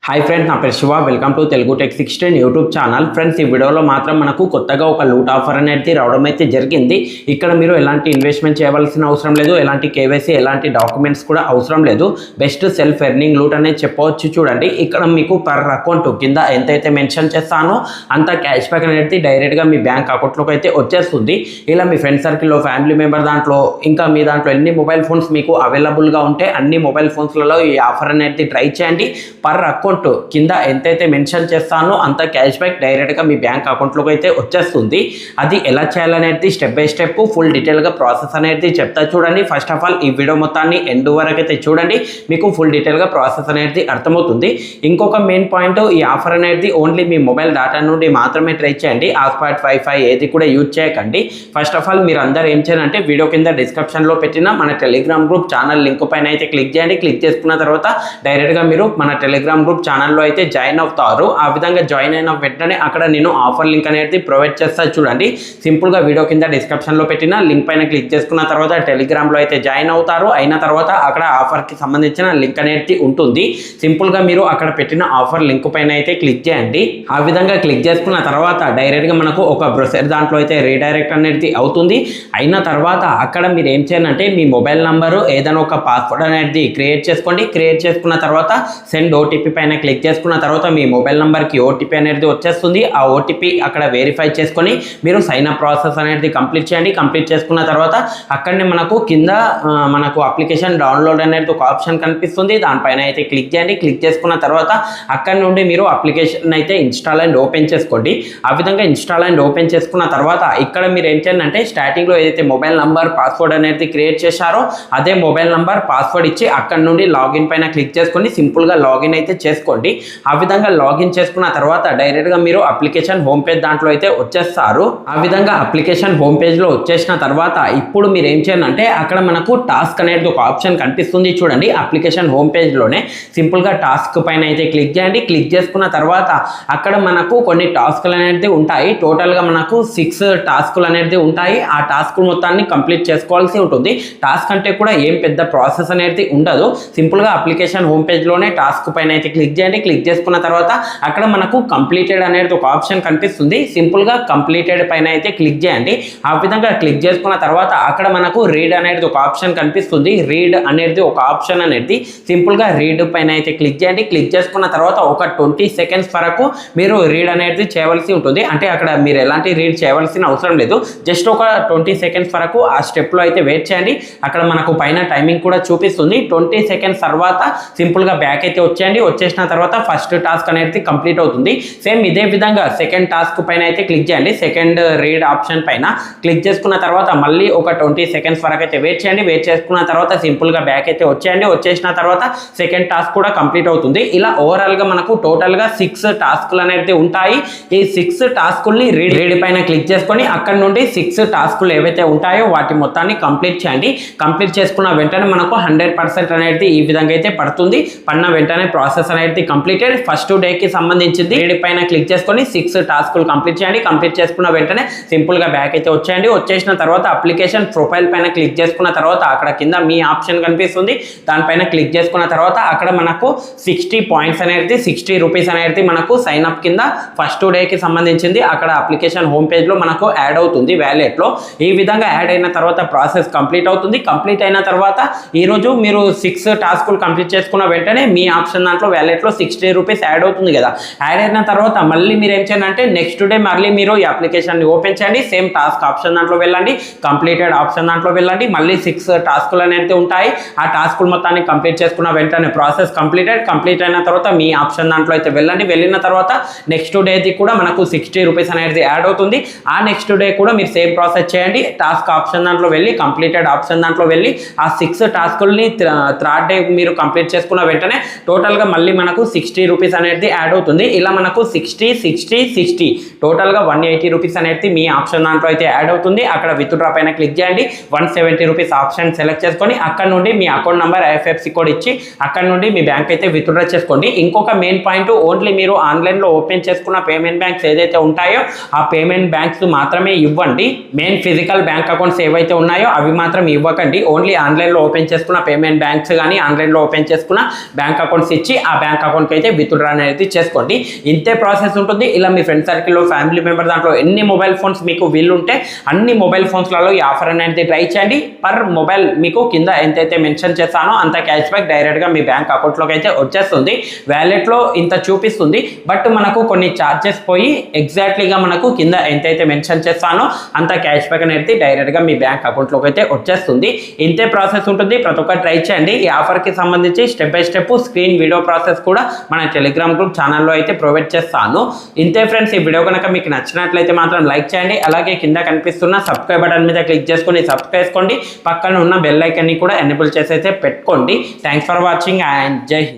Hi friends, నా పేరు Shiva. Welcome to Telugu tech 16 YouTube channel. Friends, ఈ వీడియోలో మాత్రం మనకు కొత్తగా ఒక లూట్ ఆఫర్ అనేది రావడం అయితే జరిగింది. ఇక్కడ మీరు ఎలాంటి ఇన్వెస్ట్మెంట్ చేయవలసిన అవసరం లేదు, ఎలాంటి కేవైసీ, ఎలాంటి డాక్యుమెంట్స్ కూడా అవసరం లేదు. బెస్ట్ సెల్ఫ్ ఎర్నింగ్ లూట్ అనేది చెప్పవచ్చు. చూడండి, ఇక్కడ మీకు పర్ అకౌంట్ కింద ఎంతైతే మెన్షన్ చేస్తానో అంత క్యాష్ బ్యాక్ అనేది డైరెక్ట్గా మీ బ్యాంక్ అకౌంట్లోకి అయితే వచ్చేస్తుంది. ఇలా మీ ఫ్రెండ్ సర్కిల్లో, ఫ్యామిలీ మెంబర్ దాంట్లో, ఇంకా మీ దాంట్లో ఎన్ని మొబైల్ ఫోన్స్ మీకు అవైలబుల్గా ఉంటే అన్ని మొబైల్ ఫోన్స్లలో ఈ ఆఫర్ అనేది ట్రై చేయండి. పర్ అకౌంట్ కింద ఎంతైతే మెన్షన్ చేస్తానో అంత క్యాష్ బ్యాక్ డైరెక్ట్గా మీ బ్యాంక్ అకౌంట్లోకి అయితే వచ్చేస్తుంది. అది ఎలా చేయాలనేది స్టెప్ బై స్టెప్ ఫుల్ డీటెయిల్గా ప్రాసెస్ అనేది చెప్తా. చూడండి, ఫస్ట్ ఆఫ్ ఆల్ ఈ వీడియో మొత్తాన్ని ఎండ్ వరకు అయితే చూడండి, మీకు ఫుల్ డీటెయిల్గా ప్రాసెస్ అనేది అర్థమవుతుంది. ఇంకొక మెయిన్ పాయింట్, ఈ ఆఫర్ అనేది ఓన్లీ మీ మొబైల్ డేటా నుండి మాత్రమే ట్రై చేయండి. హాట్స్పాట్, వైఫై ఏది కూడా యూజ్ చేయకండి. ఫస్ట్ ఆఫ్ ఆల్ మీరు అందరూ ఏం చేయాలంటే వీడియో కింద డిస్క్రిప్షన్లో పెట్టిన మన టెలిగ్రామ్ గ్రూప్ ఛానల్ లింక్ పైన అయితే క్లిక్ చేయండి. క్లిక్ చేసుకున్న తర్వాత డైరెక్ట్గా మీరు మన టెలిగ్రామ్ గ్రూప్ ఛానల్లో అయితే జాయిన్ అవుతారు. ఆ విధంగా జాయిన్ అయిన వెంటనే అక్కడ నేను ఆఫర్ లింక్ అనేది ప్రొవైడ్ చేస్తాను. చూడండి, సింపుల్గా వీడియో కింద డిస్క్రిప్షన్లో పెట్టిన లింక్ పైన క్లిక్ చేసుకున్న తర్వాత టెలిగ్రామ్లో అయితే జాయిన్ అవుతారు. అయిన తర్వాత అక్కడ ఆఫర్కి సంబంధించిన లింక్ అనేది ఉంటుంది. సింపుల్గా మీరు అక్కడ పెట్టిన ఆఫర్ లింక్ పైన అయితే క్లిక్ చేయండి. ఆ విధంగా క్లిక్ చేసుకున్న తర్వాత డైరెక్ట్గా మనకు ఒక బ్రౌజర్ దాంట్లో అయితే రీడైరెక్ట్ అనేది అవుతుంది. అయిన తర్వాత అక్కడ మీరు ఏం చేయాలంటే మీ మొబైల్ నంబరు ఏదైనా ఒక పాస్వర్డ్ అనేది క్రియేట్ చేసుకోండి. క్రియేట్ చేసుకున్న తర్వాత సెండ్ ఓటీపీ పైన క్లిక్ చేసుకున్న తర్వాత మీ మొబైల్ నెంబర్కి ఓటీపీ అనేది వచ్చేస్తుంది. ఆ ఓటీపీ అక్కడ వెరిఫై చేసుకొని మీరు సైన్ అప్ ప్రాసెస్ అనేది కంప్లీట్ చేయండి. కంప్లీట్ చేసుకున్న తర్వాత అక్కడనే మనకు కింద మనకు అప్లికేషన్ డౌన్లోడ్ అనేది ఒక ఆప్షన్ కనిపిస్తుంది. దానిపైన అయితే క్లిక్ చేయండి. క్లిక్ చేసుకున్న తర్వాత అక్కడ నుండి మీరు అప్లికేషన్ అయితే ఇన్స్టాల్ అండ్ ఓపెన్ చేసుకోండి. ఆ విధంగా ఇన్స్టాల్ అండ్ ఓపెన్ చేసుకున్న తర్వాత ఇక్కడ మీరు ఏం చేయాలంటే స్టార్టింగ్లో ఏదైతే మొబైల్ నంబర్ పాస్వర్డ్ అనేది క్రియేట్ చేశారో అదే మొబైల్ నంబర్ పాస్వర్డ్ ఇచ్చి అక్కడ నుండి లాగిన్ పైన క్లిక్ చేసుకొని సింపుల్గా లాగిన్ అయితే చేసుకోండి. ఆ విధంగా లాగిన్ చేసుకున్న తర్వాత డైరెక్ట్గా మీరు అప్లికేషన్ హోమ్ పేజ్ దాంట్లో అయితే వచ్చేస్తారు. ఆ విధంగా అప్లికేషన్ హోమ్ పేజ్లో వచ్చేసిన తర్వాత ఇప్పుడు మీరు ఏం చేయాలంటే అక్కడ మనకు టాస్క్ అనేది ఒక ఆప్షన్ కనిపిస్తుంది. చూడండి, అప్లికేషన్ హోమ్ పేజ్లోనే సింపుల్గా టాస్క్ పైన అయితే క్లిక్ చేయండి. క్లిక్ చేసుకున్న తర్వాత అక్కడ మనకు కొన్ని టాస్క్లు అనేది ఉంటాయి. టోటల్గా మనకు 6 టాస్కులు అనేది ఉంటాయి. ఆ టాస్క్ మొత్తాన్ని కంప్లీట్ చేసుకోవాల్సి ఉంటుంది. టాస్క్ అంటే కూడా ఏం పెద్ద ప్రాసెస్ అనేది ఉండదు. సింపుల్గా అప్లికేషన్ హోమ్ పేజ్లోనే టాస్క్ పైన అయితే క్లిక్ చేయండి. క్లిక్ చేసుకున్న తర్వాత అక్కడ మనకు కంప్లీటెడ్ అనేది ఒక ఆప్షన్ కనిపిస్తుంది. సింపుల్గా కంప్లీటెడ్ పైన అయితే క్లిక్ చేయండి. ఆ విధంగా క్లిక్ చేసుకున్న తర్వాత అక్కడ మనకు రీడ్ అనేది ఒక ఆప్షన్ కనిపిస్తుంది. రీడ్ అనేది ఒక ఆప్షన్ అనేది సింపుల్గా రీడ్ పైన అయితే క్లిక్ చేయండి. క్లిక్ చేసుకున్న తర్వాత ఒక 20 సెకండ్స్ వరకు మీరు రీడ్ అనేది చేయవలసి ఉంటుంది. అంటే అక్కడ మీరు ఎలాంటి రీడ్ చేయవలసిన అవసరం లేదు. జస్ట్ ఒక 20 సెకండ్స్ వరకు ఆ స్టెప్లో అయితే వెయిట్ చేయండి. అక్కడ మనకు పైన టైమింగ్ కూడా చూపిస్తుంది. 20 సెకండ్స్ తర్వాత సింపుల్గా బ్యాక్ అయితే వచ్చేయండి. వచ్చేసిన తర్వాత ఫస్ట్ టాస్క్ అనేది కంప్లీట్ అవుతుంది. సేమ్ ఇదే విధంగా సెకండ్ టాస్క్ పైన అయితే క్లిక్ చేయండి. సెకండ్ రీడ్ ఆప్షన్ పైన క్లిక్ చేసుకున్న తర్వాత మళ్ళీ ఒక 20 సెకండ్స్ వరకు అయితే వెయిట్ చేయండి. వెయిట్ చేసుకున్న తర్వాత సింపుల్గా బ్యాక్ అయితే వచ్చేయండి. వచ్చేసిన తర్వాత సెకండ్ టాస్క్ కూడా కంప్లీట్ అవుతుంది. ఇలా ఓవరాల్గా మనకు టోటల్గా 6 టాస్కులు అనేది ఉంటాయి. ఈ 6 టాస్కుల్ని రీడ్ పైన క్లిక్ చేసుకొని అక్కడ నుండి 6 టాస్కులు ఏవైతే ఉంటాయో వాటి మొత్తాన్ని కంప్లీట్ చేయండి. కంప్లీట్ చేసుకున్న వెంటనే మనకు 100% అనేది ఈ విధంగా అయితే పడుతుంది. పడిన వెంటనే ప్రాసెస్ అనేది కంప్లీటెడ్. ఫస్ట్ డేకి సంబంధించింది రీడ్ పైన క్లిక్ చేసుకొని 6 టాస్కులు కంప్లీట్ చేయండి. కంప్లీట్ చేసుకున్న వెంటనే సింపుల్గా బ్యాక్ అయితే వచ్చేయండి. వచ్చేసిన తర్వాత అప్లికేషన్ ప్రొఫైల్ పైన క్లిక్ చేసుకున్న తర్వాత అక్కడ కింద మీ ఆప్షన్ కనిపిస్తుంది. దానిపైన క్లిక్ చేసుకున్న తర్వాత అక్కడ మనకు 60 పాయింట్స్ అనేది 60 రూపీస్ అనేది మనకు సైన్ అప్ కింద ఫస్ట్ డేకి సంబంధించింది అక్కడ అప్లికేషన్ హోమ్ పేజ్లో మనకు యాడ్ అవుతుంది వ్యాలెట్లో. ఈ విధంగా యాడ్ అయిన తర్వాత ప్రాసెస్ కంప్లీట్ అవుతుంది. కంప్లీట్ అయిన తర్వాత ఈరోజు మీరు 6 టాస్కులు కంప్లీట్ చేసుకున్న వెంటనే మీ ఆప్షన్ దాంట్లో వ్యాలెట్లో 60 రూపీస్ యాడ్ అవుతుంది కదా. యాడ్ అయిన తర్వాత మళ్ళీ మీరు ఏం చేయాలంటే నెక్స్ట్ డే మళ్ళీ మీరు ఈ అప్లికేషన్ని ఓపెన్ చేయండి. సేమ్ టాస్క్ ఆప్షన్ దాంట్లో వెళ్ళండి. కంప్లీటెడ్ ఆప్షన్ దాంట్లో వెళ్ళండి. మళ్ళీ 6 టాస్కులు అనేది ఉంటాయి. ఆ టాస్కులు మొత్తాన్ని కంప్లీట్ చేసుకున్న వెంటనే ప్రాసెస్ కంప్లీట్ అయిన తర్వాత మీ ఆప్షన్ దాంట్లో అయితే వెళ్ళండి. వెళ్ళిన తర్వాత నెక్స్ట్ డేది కూడా మనకు 60 రూపీస్ అనేది యాడ్ అవుతుంది. ఆ నెక్స్ట్ డే కూడా మీరు సేమ్ ప్రాసెస్ చేయండి. టాస్క్ ఆప్షన్ దాంట్లో వెళ్ళి కంప్లీటెడ్ ఆప్షన్ దాంట్లో వెళ్ళి ఆ 6 టాస్కుల్ని థర్డ్ డే మీరు కంప్లీట్ చేసుకున్న వెంటనే టోటల్గా మళ్ళీ మనకు 60 రూపీస్ అనేది యాడ్ అవుతుంది. ఇలా మనకు 60 టోటల్గా 180 రూపీస్ అనేది మీ ఆప్షన్ దాంట్లో అయితే యాడ్ అవుతుంది. అక్కడ విత్డ్రా పైన క్లిక్ చేయండి. 170 రూపీస్ ఆప్షన్ సెలెక్ట్ చేసుకొని అక్కడ నుండి మీ అకౌంట్ నెంబర్ ఐఎఫ్ఎస్సి కోడ్ ఇచ్చి అక్కడ నుండి మీ బ్యాంక్ అయితే విత్డ్రా చేసుకోండి. ఇంకొక మెయిన్ పాయింట్, ఓన్లీ మీరు ఆన్లైన్లో ఓపెన్ చేసుకున్న పేమెంట్ బ్యాంక్స్ ఏదైతే ఉంటాయో ఆ పేమెంట్ బ్యాంక్స్ మాత్రమే ఇవ్వండి. మెయిన్ ఫిజికల్ బ్యాంక్ అకౌంట్స్ ఏవైతే ఉన్నాయో అవి మాత్రం ఇవ్వకండి. ఓన్లీ ఆన్లైన్లో ఓపెన్ చేసుకున్న పేమెంట్ బ్యాంక్స్ కానీ ఆన్లైన్లో ఓపెన్ చేసుకున్న బ్యాంక్ అకౌంట్స్ ఇచ్చి ఆ బ్యాంక్ బ్యాంక్ అకౌంట్కి అయితే విత్డ్రా అనేది చేసుకోండి. ఇంతే ప్రాసెస్ ఉంటుంది. ఇలా మీ ఫ్రెండ్ సర్కిల్లో ఫ్యామిలీ మెంబర్ దాంట్లో ఎన్ని మొబైల్ ఫోన్స్ మీకు వీలుంటే అన్ని మొబైల్ ఫోన్స్లలో ఈ ఆఫర్ అనేది ట్రై చేయండి. పర్ మొబైల్ మీకు కింద ఎంతైతే మెన్షన్ చేస్తానో అంత క్యాష్ బ్యాక్ డైరెక్ట్గా మీ బ్యాంక్ అకౌంట్లోకి అయితే వచ్చేస్తుంది. వ్యాలెట్లో ఇంత చూపిస్తుంది, బట్ మనకు కొన్ని ఛార్జెస్ పోయి ఎగ్జాక్ట్లీగా మనకు కింద ఎంతైతే మెన్షన్ చేస్తానో అంత క్యాష్ బ్యాక్ అనేది డైరెక్ట్గా మీ బ్యాంక్ అకౌంట్లోకి అయితే వచ్చేస్తుంది. ఇంతే ప్రాసెస్ ఉంటుంది. ప్రతి ఒక్కరు ట్రై చేయండి. ఈ ఆఫర్కి సంబంధించి step by step screen video process కూడా మన టెలిగ్రామ్ గ్రూప్ ఛానల్లో అయితే ప్రొవైడ్ చేస్తాను. ఇంతే ఫ్రెండ్స్, ఈ వీడియో కనుక మీకు నచ్చినట్లయితే మాత్రం లైక్ చేయండి. అలాగే కింద కనిపిస్తున్న సబ్స్క్రైబ్ బటన్ మీద క్లిక్ చేసుకొని సబ్స్క్రైబ్ చేసుకోండి. పక్కన ఉన్న బెల్ ఐకాన్ని కూడా ఎనేబుల్ చేసి అయితే పెట్టుకోండి. థ్యాంక్స్ ఫర్ వాచింగ్ అండ్ జై హింద్.